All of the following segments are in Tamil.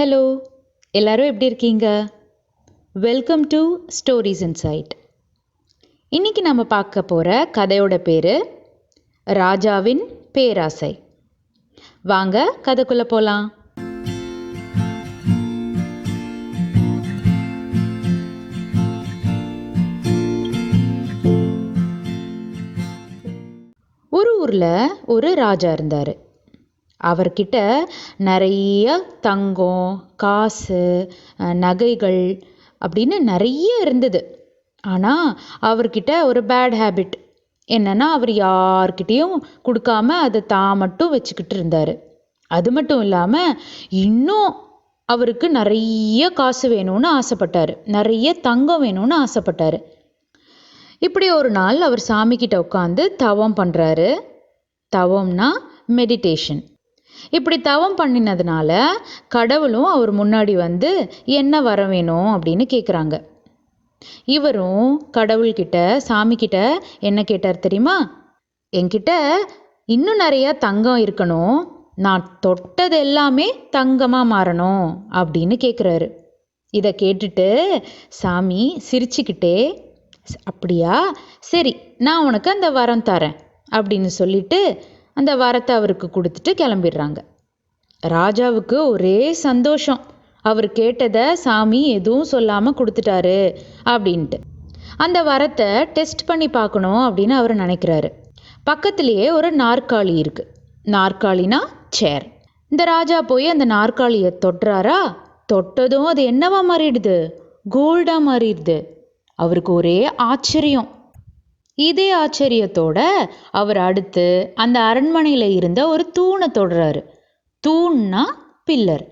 ஹலோ, எல்லாரும் எப்படி இருக்கீங்க? Welcome to stories inside. இன்னைக்கு நம்ம பார்க்க போகிற கதையோட பேர் ராஜாவின் பேராசை. வாங்க கதைக்குள்ளே போகலாம். ஒரு ஊரில் ஒரு ராஜா இருந்தார். அவர்கிட்ட நிறைய தங்கம், காசு, நகைகள் அப்படின்னு நிறைய இருந்தது. ஆனால் அவர்கிட்ட ஒரு பேட் ஹேபிட் என்னன்னா, அவர் யார்கிட்டேயும் கொடுக்காம அதை தான் மட்டும் வச்சுக்கிட்டு இருந்தார். அது மட்டும் இல்லாமல் இன்னும் அவருக்கு நிறைய காசு வேணும்னு ஆசைப்பட்டார், நிறைய தங்கம் வேணும்னு ஆசைப்பட்டார். இப்படி ஒரு நாள் அவர் சாமிக்கிட்ட உட்காந்து தவம் பண்ணுறாரு. தவம்னா மெடிடேஷன். இப்படி தவம் பண்ணினதுனால கடவுளும் அவர் முன்னாடி வந்து என்ன வர வேணும் அப்படின்னு கேட்குறாங்க. இவரும் கடவுள்கிட்ட, சாமிக்கிட்ட என்ன கேட்டார் தெரியுமா? என்கிட்ட இன்னும் நிறைய தங்கம் இருக்கணும், நான் தொட்டது எல்லாமே தங்கமாக மாறணும் அப்படின்னு கேட்குறாரு. இதை கேட்டுட்டு சாமி சிரிச்சுக்கிட்டே, அப்படியா, சரி, நான் உனக்கு அந்த வரம் தரேன் அப்படின்னு சொல்லிட்டு அந்த வரத்தை அவருக்கு கொடுத்துட்டு கிளம்பிடுறாங்க. ராஜாவுக்கு ஒரே சந்தோஷம். அவர் கேட்டதை சாமி எதுவும் சொல்லாமல் கொடுத்துட்டாரு அப்படின்ட்டு. அந்த வரத்தை டெஸ்ட் பண்ணி பார்க்கணும் அப்படின்னு அவர் நினைக்கிறாரு. பக்கத்துலேயே ஒரு நாற்காலி இருக்கு. நாற்காலினா சேர். இந்த ராஜா போய் அந்த நாற்காலியை தொட்டுறாரா, தொட்டதும் அது என்னவா மாறிடுது? கோல்டா மாறிடுது. அவருக்கு ஒரே ஆச்சரியம். இதே ஆச்சரியத்தோட அவர் அடுத்து அந்த அரண்மனையில் இருந்த ஒரு தூணை தொடுறாரு. தூண்னா பில்லர்.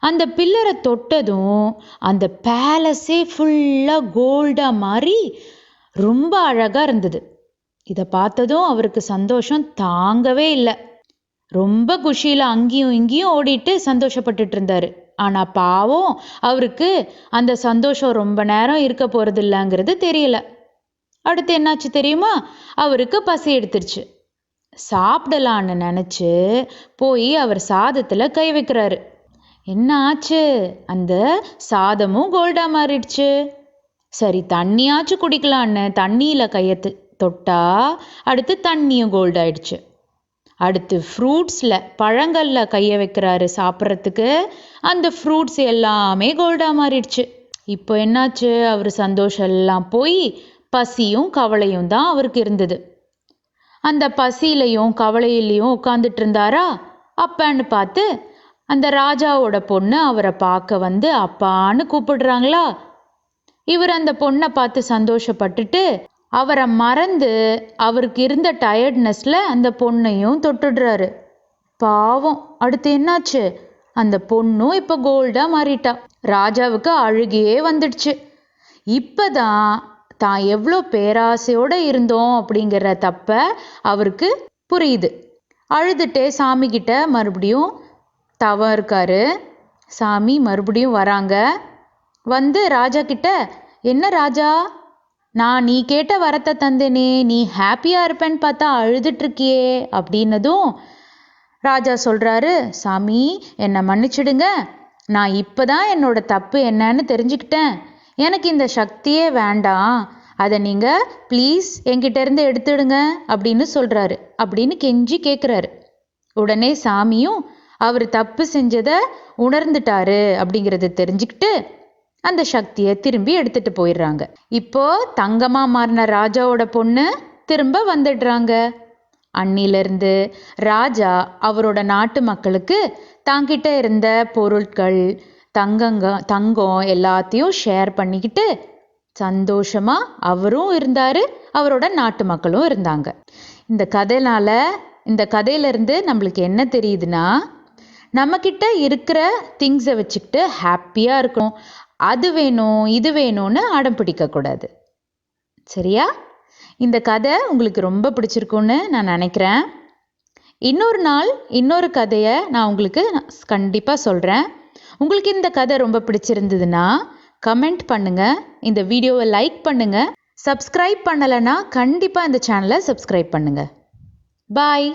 அந்த பில்லரை தொட்டதும் அந்த பேலஸே ஃபுல்லாக கோல்டாக மாறி ரொம்ப அழகாக இருந்தது. இதை பார்த்ததும் அவருக்கு சந்தோஷம் தாங்கவே இல்லை. ரொம்ப குஷியில் அங்கேயும் இங்கேயும் ஓடிட்டு சந்தோஷப்பட்டுட்டு இருந்தார். ஆனால் பாவம், அவருக்கு அந்த சந்தோஷம் ரொம்ப நேரம் இருக்க போகிறது இல்லைங்கிறது தெரியல. அடுத்து என்னாச்சு தெரியுமா? அவருக்கு பசி எடுத்துருச்சு. சாப்பிடலான்னு நினச்சி போய் அவர் சாதத்தில் கை வைக்கிறாரு. என்ன ஆச்சு? அந்த சாதமும் கோல்டா மாறிடுச்சு. சரி, தண்ணியாச்சும் குடிக்கலான்னு தண்ணியில் கையை தொட்டா அடுத்து தண்ணியும் கோல்டாயிடுச்சு. அடுத்து ஃப்ரூட்ஸில், பழங்களில் கையை வைக்கிறாரு சாப்பிட்றதுக்கு. அந்த ஃப்ரூட்ஸ் எல்லாமே கோல்டாக மாறிடுச்சு. இப்போ என்னாச்சு? அவர் சந்தோஷம் எல்லாம் போய் பசியும் கவலையும் தான் அவருக்கு இருந்தது. அந்த பசியிலையும் கவலையிலையும் உட்காந்துட்டு இருந்தாரா, அப்பான்னு பார்த்து அந்த ராஜாவோட பொண்ணு அவரை பார்க்க வந்து அப்பான்னு கூப்பிடுறாங்களா. இவர் அந்த பொண்ணை பார்த்து சந்தோஷப்பட்டுட்டு அவரை மறந்து அவருக்கு இருந்த டயர்ட்னஸ்ல அந்த பொண்ணையும் தொட்டுடுறாரு. பாவம், அடுத்து என்னாச்சு? அந்த பொண்ணும் இப்போ கோல்டா மாறிட்டா. ராஜாவுக்கு அழுகையே வந்துடுச்சு. இப்பதான் தான் எவ்வளோ பேராசையோடு இருந்தோம் அப்படிங்கிற தப்ப அவருக்கு புரியுது. அழுதுட்டே சாமிக்கிட்ட மறுபடியும் தவம் இருக்காரு. சாமி மறுபடியும் வராங்க. வந்து ராஜா கிட்ட, என்ன ராஜா, நான் நீ கேட்ட வரத்தை தந்தேனே, நீ ஹாப்பியாக இருப்பேன்னு பார்த்தா அழுதுட்ருக்கியே அப்படின்னதும் ராஜா சொல்கிறாரு, சாமி என்னை மன்னிச்சிடுங்க, நான் இப்போ தான் என்னோட தப்பு என்னன்னு தெரிஞ்சுக்கிட்டேன். எனக்கு இந்த சக்தியே வேண்டாம், அதை நீங்கள் ப்ளீஸ் என்கிட்ட இருந்து எடுத்துடுங்க அப்படின்னு சொல்கிறாரு. அப்படின்னு கெஞ்சி கேட்குறாரு. உடனே சாமியும் அவர் தப்பு செஞ்சதை உணர்ந்துட்டாரு அப்படிங்கிறத தெரிஞ்சுக்கிட்டு அந்த சக்தியை திரும்பி எடுத்துட்டு போயிடுறாங்க. இப்போ தங்கமாக மாறின ராஜாவோட பொண்ணு திரும்ப வந்துடுறாங்க. அன்னிலிருந்து ராஜா அவரோட நாட்டு மக்களுக்கு தாங்கிட்ட இருந்த பொருட்கள், தங்கம் எல்லாத்தையும் ஷேர் பண்ணிக்கிட்டு சந்தோஷமா அவரும் இருந்தாரு, அவரோட நாட்டு மக்களும் இருந்தாங்க. இந்த கதையிலிருந்து நம்மளுக்கு என்ன தெரியுதுன்னா, நம்மக்கிட்ட இருக்கிற திங்ஸை வச்சுக்கிட்டு ஹாப்பியாக இருக்கணும். அது வேணும் இது வேணும்னு அடம் பிடிக்கக்கூடாது. சரியா? இந்த கதை உங்களுக்கு ரொம்ப பிடிச்சிருக்குன்னு நான் நினைக்கிறேன். இன்னொரு நாள் இன்னொரு கதையை நான் உங்களுக்கு கண்டிப்பாக சொல்கிறேன். உங்களுக்கு இந்த கதை ரொம்ப பிடிச்சிருந்ததுன்னா கமெண்ட் பண்ணுங்கள், இந்த வீடியோவை லைக் பண்ணுங்கள். சப்ஸ்கிரைப் பண்ணலைன்னா கண்டிப்பாக இந்த சேனலை சப்ஸ்கிரைப் பண்ணுங்கள். பாய்.